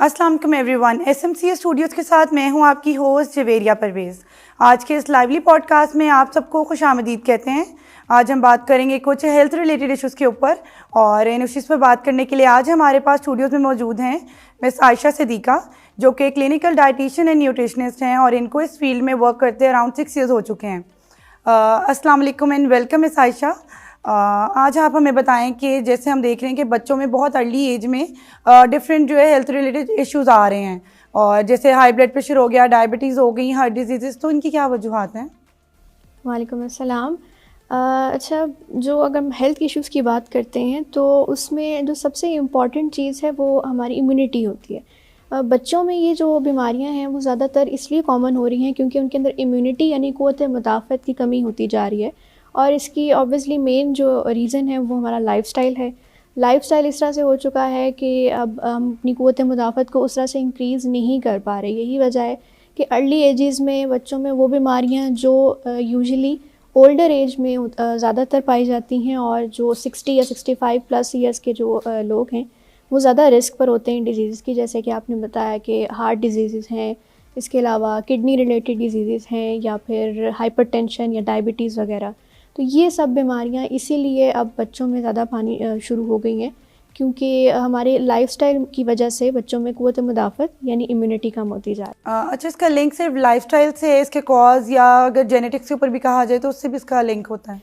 अस्सलाम वालेकुम everyone. SMCA Studios के साथ मैं हूं आपकी होस्ट जवेरिया परवेज़। आज के इस लाइवली पॉडकास्ट में आप सबको खुशामदीद कहते हैं। आज हम बात करेंगे कुछ हेल्थ रिलेटेड इश्यूज़ के ऊपर, और इन इश्यूज़ पर बात करने के लिए आज हमारे पास स्टूडियोज़ में मौजूद हैं मिस आयशा सिद्दीका, जो कि क्लिनिकल डाइटिशियन एंड न्यूट्रिशनिस्ट हैं और इनको इस फील्ड में वर्क करते अराउंड 6 ईयर्स हो चुके हैं। अस्सलाम वालेकुम एंड वेलकम मिस आयशा। आज आप हमें बताएं कि जैसे हम देख रहे हैं कि बच्चों में बहुत अर्ली एज में डिफरेंट जो है हेल्थ रिलेटेड इश्यूज आ रहे हैं, और जैसे हाई ब्लड प्रेशर हो गया, डायबिटीज़ हो गई, हार्ट डिजीज़, तो इनकी क्या वजूहात हैं? वालेकुम अस्सलाम। अच्छा, जो अगर हम हेल्थ इश्यूज़ की बात करते हैं तो उसमें जो सबसे इम्पॉर्टेंट चीज़ है वो हमारी इम्यूनिटी होती है। बच्चों में ये जो बीमारियां हैं वो ज़्यादातर इसलिए कॉमन हो रही हैं क्योंकि उनके अंदर इम्यूनिटी यानी क़ुव्वत मुदाफ़त की कमी होती जा रही है, और इसकी ऑब्वियसली मेन जो रीज़न है वो हमारा लाइफ़स्टाइल है। लाइफ़स्टाइल इस तरह से हो चुका है कि अब हम अपनी क़ुव्वत मुदाफ़त को उस तरह से इंक्रीज़ नहीं कर पा रहे। यही वजह है कि अर्ली एजेस में बच्चों में वो बीमारियां जो यूजुअली ओल्डर एज में ज़्यादातर पाई जाती हैं, और जो 60 या 65 प्लस ईयर्स के जो लोग हैं वो ज़्यादा रिस्क पर होते हैं डिजीज़ की, जैसे कि आपने बताया कि हार्ट डिजीज़ हैं, इसके अलावा किडनी रिलेटेड डिजीज़ हैं, या फिर हाइपरटेंशन या डायबिटीज़ वगैरह। तो ये सब बीमारियां इसीलिए अब बच्चों में ज़्यादा पानी शुरू हो गई हैं क्योंकि हमारे लाइफ़स्टाइल की वजह से बच्चों में क़ुव्वत मुदाफ़त यानी इम्यूनिटी कम होती जा रही है। अच्छा, इसका लिंक सिर्फ लाइफस्टाइल से है, इसके कॉज या अगर जेनेटिक्स के ऊपर भी कहा जाए तो उससे भी इसका लिंक होता है?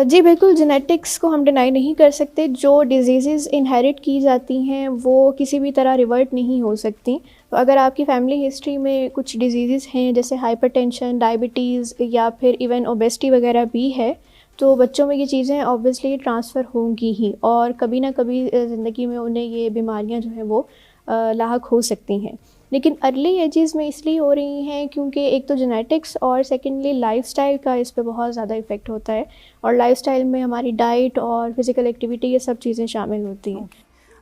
जी बिल्कुल, जेनेटिक्स को हम डिनाई नहीं कर सकते। जो डिजीज़ेज़ इनहेरिट की जाती हैं वो किसी भी तरह रिवर्ट नहीं हो सकती। तो अगर आपकी फैमिली हिस्ट्री में कुछ डिजीज़ेज़ हैं जैसे हाइपरटेंशन, डायबिटीज़ या फिर इवन ओबेसिटी वगैरह भी है, तो बच्चों में ये चीज़ें ऑब्वियसली ट्रांसफ़र होंगी ही, और कभी ना कभी ज़िंदगी में उन्हें ये बीमारियां जो हैं वो लाहक हो सकती हैं। लेकिन अर्ली एजेस में इसलिए हो रही हैं क्योंकि एक तो जेनेटिक्स और सेकेंडली लाइफ़स्टाइल का इस पे बहुत ज़्यादा इफ़ेक्ट होता है, और लाइफ़स्टाइल में हमारी डाइट और फिज़िकल एक्टिविटी ये सब चीज़ें शामिल होती हैं।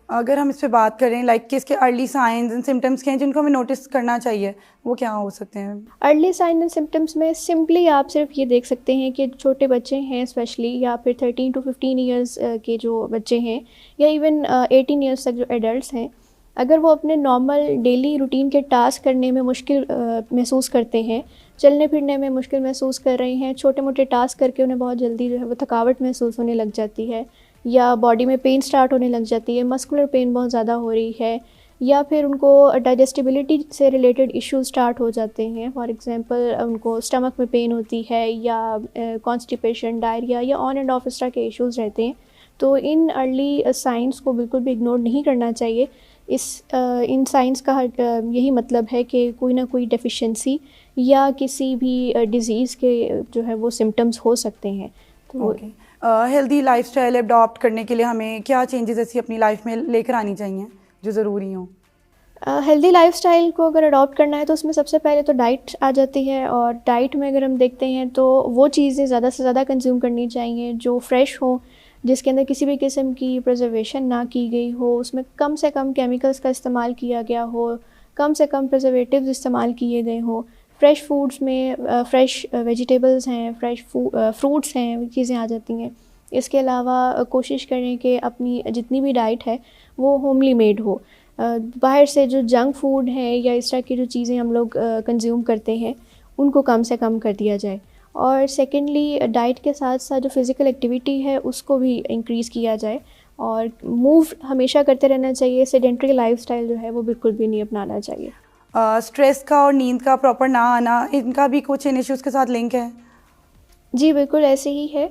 अगर हम इस पे बात करें लाइक कि इसके अर्ली साइंस एंड सिम्टम्स क्या हैं जिनको हमें नोटिस करना चाहिए, वो क्या हो सकते हैं? अर्ली साइन एंड सिम्टम्स में सिंपली आप सिर्फ ये देख सकते हैं कि छोटे बच्चे हैं स्पेशली, या फिर 13 टू 15 ईयर्स के जो बच्चे हैं, या इवन 18 ईयर्स तक जो एडल्ट्स हैं, अगर वो अपने नॉर्मल डेली रूटीन के टास्क करने में मुश्किल महसूस करते हैं, चलने फिरने में मुश्किल महसूस कर रहे हैं, छोटे मोटे टास्क करके उन्हें बहुत जल्दी जो है वो थकावट महसूस होने लग जाती है, या बॉडी में पेन स्टार्ट होने लग जाती है, मस्कुलर पेन बहुत ज़्यादा हो रही है, या फिर उनको डाइजेस्टिबिलिटी से रिलेटेड इश्यूज स्टार्ट हो जाते हैं। फॉर एग्जांपल उनको स्टमक में पेन होती है, या कॉन्स्टिपेशन, डायरिया, या ऑन एंड ऑफ इस तरह के इश्यूज़ रहते हैं। तो इन अर्ली साइंस को बिल्कुल भी इग्नोर नहीं करना चाहिए। इन साइंस का यही मतलब है कि कोई ना कोई डेफिशिएंसी या किसी भी डिज़ीज़ के जो है वो सिम्टम्स हो सकते हैं। तो हेल्दी लाइफस्टाइल अडॉप्ट करने के लिए हमें क्या चेंजेस ऐसी अपनी लाइफ में लेकर आनी चाहिए जो ज़रूरी हों? हेल्दी लाइफ़स्टाइल को अगर अडॉप्ट करना है तो उसमें सबसे पहले तो डाइट आ जाती है, और डाइट में अगर हम देखते हैं तो वो चीज़ें ज़्यादा से ज़्यादा कंज्यूम करनी चाहिए जो फ्रेश हो, जिसके अंदर किसी भी किस्म की प्रिजर्वेशन ना की गई हो, उसमें कम से कम केमिकल्स का इस्तेमाल किया गया हो, कम से कम प्रिजर्वेटिव्स इस्तेमाल किए गए हों। फ्रेश फूड्स में फ्रेश वेजिटेबल्स हैं, फ्रेश फ्रूट्स हैं, वो चीज़ें आ जाती हैं। इसके अलावा कोशिश करें कि अपनी जितनी भी डाइट है वो होमली मेड हो। बाहर से जो जंक फूड है या इस तरह की जो चीज़ें हम लोग कंज्यूम करते हैं उनको कम से कम कर दिया जाए, और सेकेंडली डाइट के साथ साथ जो फ़िज़िकल एक्टिविटी है उसको भी इंक्रीज़ किया जाए, और मूव हमेशा करते रहना चाहिए। सेडेंट्री लाइफस्टाइल जो है वो बिल्कुल भी नहीं अपनाना चाहिए। स्ट्रेस का और नींद का प्रॉपर ना आना, इनका भी कुछ इन इश्यूज़ के साथ लिंक है? जी बिल्कुल ऐसे ही है।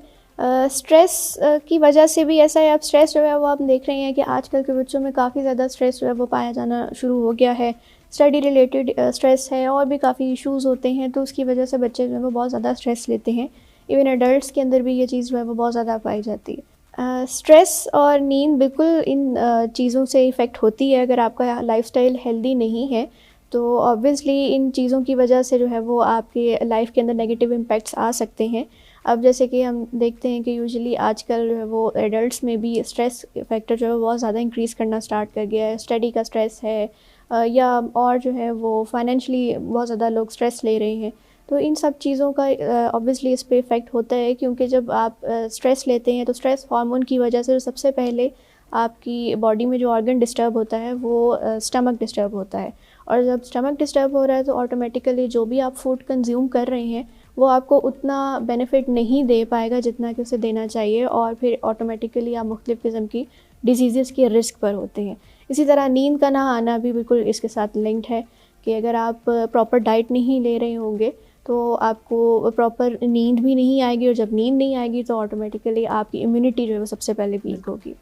स्ट्रेस की वजह से भी ऐसा है। अब स्ट्रेस जो है वो आप देख रहे हैं कि आजकल के बच्चों में काफ़ी ज़्यादा स्ट्रेस जो है वो पाया जाना शुरू हो गया है। स्टडी रिलेटेड स्ट्रेस है, और भी काफ़ी इश्यूज़ होते हैं, तो उसकी वजह से बच्चे जो है वो बहुत ज़्यादा स्ट्रेस लेते हैं। इवन एडल्ट्स के अंदर भी ये चीज़ जो है वो बहुत ज़्यादा पाई जाती है। स्ट्रेस और नींद बिल्कुल इन चीज़ों से इफ़ेक्ट होती है। अगर आपका लाइफ़स्टाइल हेल्दी नहीं है तो ऑब्वियसली इन चीज़ों की वजह से जो है वो आपके लाइफ के अंदर नेगेटिव इम्पैक्ट्स आ सकते हैं। अब जैसे कि हम देखते हैं कि यूजुअली आजकल जो है वो एडल्ट्स में भी स्ट्रेस फैक्टर जो है बहुत ज़्यादा इंक्रीज़ करना स्टार्ट कर गया है। स्टडी का स्ट्रेस है, या और जो है वो फाइनेंशियली बहुत ज़्यादा लोग स्ट्रेस ले रहे हैं। तो इन सब चीज़ों का ऑब्वियसली इस पे इफ़ेक्ट होता है, क्योंकि जब आप स्ट्रेस लेते हैं तो स्ट्रेस हार्मोन की वजह से सबसे पहले आपकी बॉडी में जो ऑर्गन डिस्टर्ब होता है वो स्टमक डिस्टर्ब होता है, और जब स्टमक डिस्टर्ब हो रहा है तो ऑटोमेटिकली जो भी आप फूड कंज्यूम कर रहे हैं वो आपको उतना बेनिफिट नहीं दे पाएगा जितना कि उसे देना चाहिए, और फिर ऑटोमेटिकली आप मुख्तलिफ़ किस्म की डिजीज़ के रिस्क पर होते हैं। इसी तरह नींद का ना आना भी बिल्कुल इसके साथ लिंक्ड है कि अगर आप प्रॉपर डाइट नहीं ले रहे होंगे तो आपको प्रॉपर नींद भी नहीं आएगी, और जब नींद नहीं आएगी तो ऑटोमेटिकली आपकी इम्यूनिटी जो है वो सबसे पहले वीक होगी।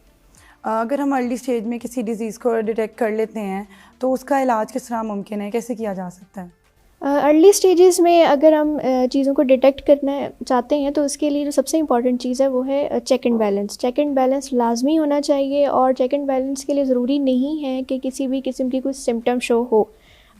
अगर हम अर्ली स्टेज में किसी डिज़ीज़ को डिटेक्ट कर लेते हैं तो उसका इलाज किस तरह मुमकिन है, कैसे किया जा सकता है? अर्ली स्टेजेस में अगर हम चीज़ों को डिटेक्ट करना चाहते हैं तो उसके लिए जो सबसे इम्पॉर्टेंट चीज़ है वो है check and balance. Check and balance लाजमी होना चाहिए, और चेक एंड बैलेंस के लिए ज़रूरी नहीं है कि किसी भी किस्म की कुछ सिम्टम शो हो।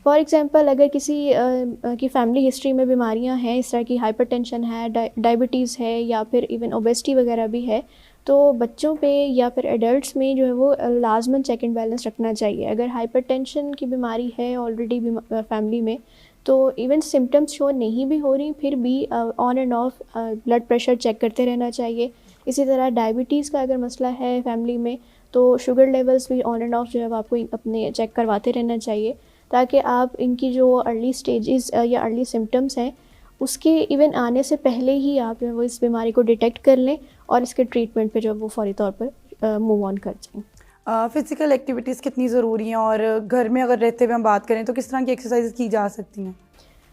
फॉर एग्ज़ाम्पल, अगर किसी की फैमिली हिस्ट्री में बीमारियां हैं, इस तरह की हाइपरटेंशन है, डायबिटीज़ है, या फिर इवन ओबेसिटी वगैरह भी है, तो बच्चों पे या फिर एडल्ट्स में जो है वो लाजमन चेक एंड बैलेंस रखना चाहिए। अगर हाइपरटेंशन की बीमारी है ऑलरेडी फैमिली में, तो इवन सिम्टम्स शो नहीं भी हो रही फिर भी on and off blood pressure check करते रहना चाहिए। इसी तरह डायबिटीज़ का अगर मसला है फैमिली में तो शुगर लेवल्स भी ऑन एंड ऑफ जो है वो आपको अपने चेक करवाते रहना चाहिए, ताकि आप इनकी जो अर्ली स्टेजेस या अर्ली सिम्टम्स हैं उसके इवन आने से पहले ही आप जो है वो इस बीमारी को डिटेक्ट कर लें और इसके ट्रीटमेंट पे जो है वो फौरी तौर पर मूव ऑन कर जाएँ। फ़िज़िकल एक्टिविटीज़ कितनी ज़रूरी हैं, और घर में अगर रहते हुए हम बात करें तो किस तरह की एक्सरसाइज की जा सकती हैं?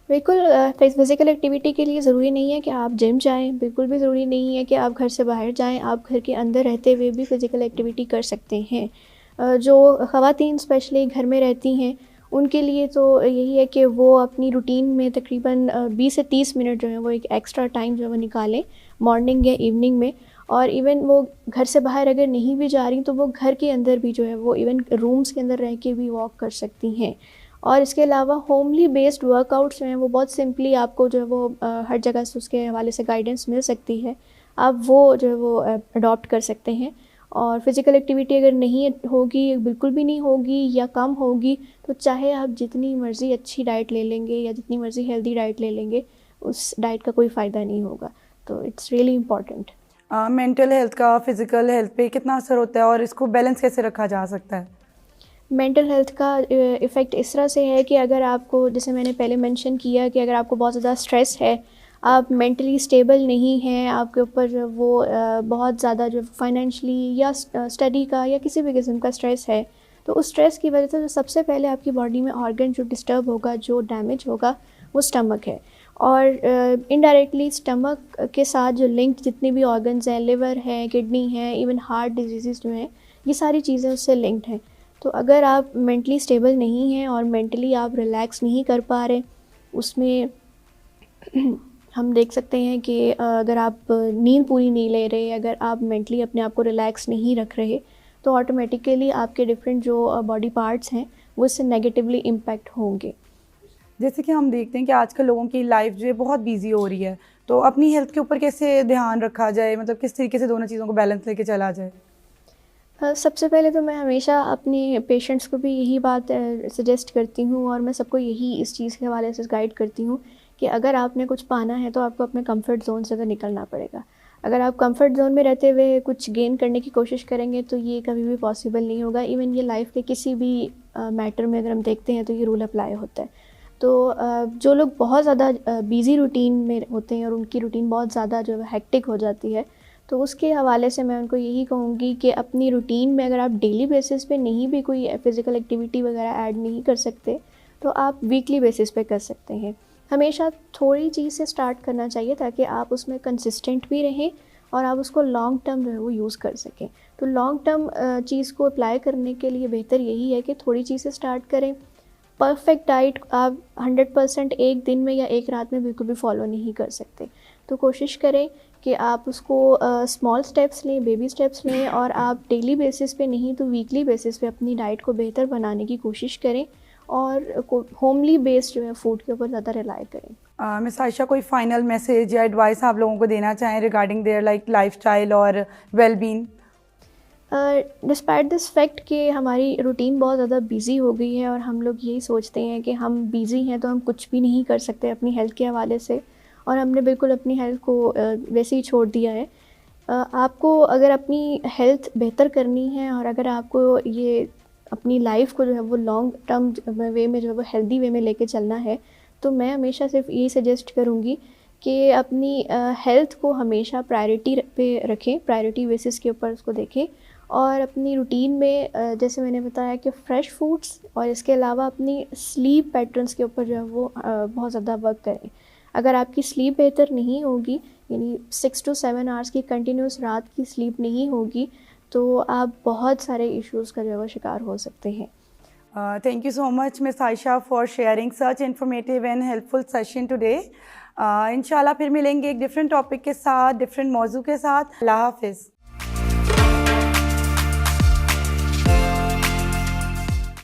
बिल्कुल, फ़िज़िकल एक्टिविटी के लिए ज़रूरी नहीं है कि आप जिम जाएँ, बिल्कुल भी ज़रूरी नहीं है कि आप घर से बाहर जाएँ, आप घर के अंदर रहते हुए भी फ़िज़िकल एक्टिविटी कर सकते हैं। जो ख़वातीन स्पेशली घर में रहती हैं, उनके लिए तो यही है कि वो अपनी रूटीन में तकरीबन 20 से 30 मिनट जो है वो एक एक्स्ट्रा टाइम जो है वो निकालें मॉर्निंग या इवनिंग में, और इवन वो घर से बाहर अगर नहीं भी जा रही तो वो घर के अंदर भी जो है वो इवन रूम्स के अंदर रह के भी वॉक कर सकती हैं। और इसके अलावा होमली बेस्ड वर्कआउट्स जो हैं वो बहुत सिंपली आपको जो है वो हर जगह से उसके हवाले से गाइडेंस मिल सकती है, आप वो जो है वो अडॉप्ट कर सकते हैं। और फिज़िकल एक्टिविटी अगर नहीं होगी, बिल्कुल भी नहीं होगी या कम होगी, तो चाहे आप जितनी मर्ज़ी अच्छी डाइट ले लेंगे या जितनी मर्ज़ी हेल्दी डाइट ले लेंगे, उस डाइट का कोई फ़ायदा नहीं होगा। तो it's really important. Mental health का फ़िज़िकल हेल्थ पे कितना असर होता है और इसको बैलेंस कैसे रखा जा सकता है? मेंटल हेल्थ का इफ़ेक्ट इस तरह से है कि अगर आपको, जैसे मैंने पहले मेंशन किया, कि अगर आपको बहुत ज़्यादा स्ट्रेस है, आप मेंटली स्टेबल नहीं हैं, आपके ऊपर जो वो बहुत ज़्यादा जो फाइनेंशियली या स्टडी का या किसी भी किस्म का स्ट्रेस है, तो उस स्ट्रेस की वजह से जो सबसे पहले आपकी बॉडी में ऑर्गन जो डिस्टर्ब होगा, जो डैमेज होगा, वो स्टमक है। और इनडायरेक्टली स्टमक के साथ जो लिंक जितनी भी ऑर्गन्स हैं, लिवर है, किडनी है, इवन हार्ट डिजीज़ जो हैं, ये सारी चीज़ें उससे लिंक्ड हैं। तो अगर आप मेंटली स्टेबल नहीं हैं और मेंटली आप रिलैक्स नहीं कर पा रहे, उसमें हम देख सकते हैं कि अगर आप नींद पूरी नहीं ले रहे, अगर आप मेंटली अपने आप को रिलैक्स नहीं रख रहे, तो ऑटोमेटिकली आपके डिफरेंट जो बॉडी पार्ट्स हैं वो इससे नेगेटिवली इम्पैक्ट होंगे। जैसे कि हम देखते हैं कि आजकल लोगों की लाइफ जो है बहुत बिजी हो रही है, तो अपनी हेल्थ के ऊपर कैसे ध्यान रखा जाए, मतलब किस तरीके से दोनों चीज़ों को बैलेंस लेके चला जाए? सबसे पहले तो मैं हमेशा अपने पेशेंट्स को भी यही बात सजेस्ट करती हूँ, और मैं सबको यही इस चीज़ के हवाले से गाइड करती हूँ कि अगर आपने कुछ पाना है तो आपको अपने कंफर्ट ज़ोन से तो निकलना पड़ेगा। अगर आप कंफर्ट ज़ोन में रहते हुए कुछ गेन करने की कोशिश करेंगे तो ये कभी भी पॉसिबल नहीं होगा। इवन ये लाइफ के किसी भी मैटर में अगर हम देखते हैं तो ये रूल अप्लाई होता है। तो जो लोग बहुत ज़्यादा बिज़ी रूटीन में होते हैं और उनकी रूटीन बहुत ज़्यादा जो है हेक्टिक हो जाती है, तो उसके हवाले से मैं उनको यही कहूँगी कि अपनी रूटीन में अगर आप डेली बेसिस पे नहीं भी कोई फ़िज़िकल एक्टिविटी वगैरह ऐड नहीं कर सकते, तो आप वीकली बेसिस पे कर सकते हैं। हमेशा थोड़ी चीज़ से स्टार्ट करना चाहिए ताकि आप उसमें कंसिस्टेंट भी रहें और आप उसको लॉन्ग टर्म जो है वो यूज़ कर सकें। तो लॉन्ग टर्म चीज़ को अप्लाई करने के लिए बेहतर यही है कि थोड़ी चीज़ से स्टार्ट करें। परफेक्ट डाइट आप 100% एक दिन में या एक रात में बिल्कुल भी फॉलो नहीं कर सकते, तो कोशिश करें कि आप उसको स्मॉल स्टेप्स लें, बेबी स्टेप्स लें, और आप डेली बेसिस पे नहीं तो वीकली बेसिस पे अपनी डाइट को बेहतर बनाने की कोशिश करें, और होमली बेस्ड जो है फूड के ऊपर ज़्यादा रिलाई करें। मिस आयशा, कोई फाइनल मैसेज या एडवाइस आप लोगों को देना चाहें रिगार्डिंग देयर लाइफस्टाइल और वेलबींग? डिस्पाइट दिस फैक्ट कि हमारी रूटीन बहुत ज़्यादा बिज़ी हो गई है और हम लोग यही सोचते हैं कि हम बिज़ी हैं तो हम कुछ भी नहीं कर सकते अपनी हेल्थ के हवाले से, और हमने बिल्कुल अपनी हेल्थ को वैसे ही छोड़ दिया है। आपको अगर अपनी हेल्थ बेहतर करनी है और अगर आपको ये अपनी लाइफ को जो है वो लॉन्ग टर्म वे में जो है वो हेल्दी वे में लेके चलना है, तो मैं हमेशा सिर्फ यही सजेस्ट करूँगी कि अपनी हेल्थ को हमेशा प्रायोरिटी पे रखें, प्रायोरिटी बेसिस के ऊपर उसको देखें और अपनी रूटीन में जैसे मैंने बताया कि फ़्रेश फूड्स और इसके अलावा अपनी स्लीप पैटर्न्स के ऊपर जो है वो बहुत ज़्यादा वर्क करें। अगर आपकी स्लीप बेहतर नहीं होगी, यानी 6 to 7 आवर्स की कंटिन्यूस रात की स्लीप नहीं होगी, तो आप बहुत सारे इश्यूज़ का जो है वो शिकार हो सकते हैं। Thank you so much, Miss Aisha, for sharing such informative and helpful session today. इंशाल्लाह फिर मिलेंगे एक डिफरेंट टॉपिक के साथ, डिफरेंट मौजू के साथ। अल्लाह हाफिज़।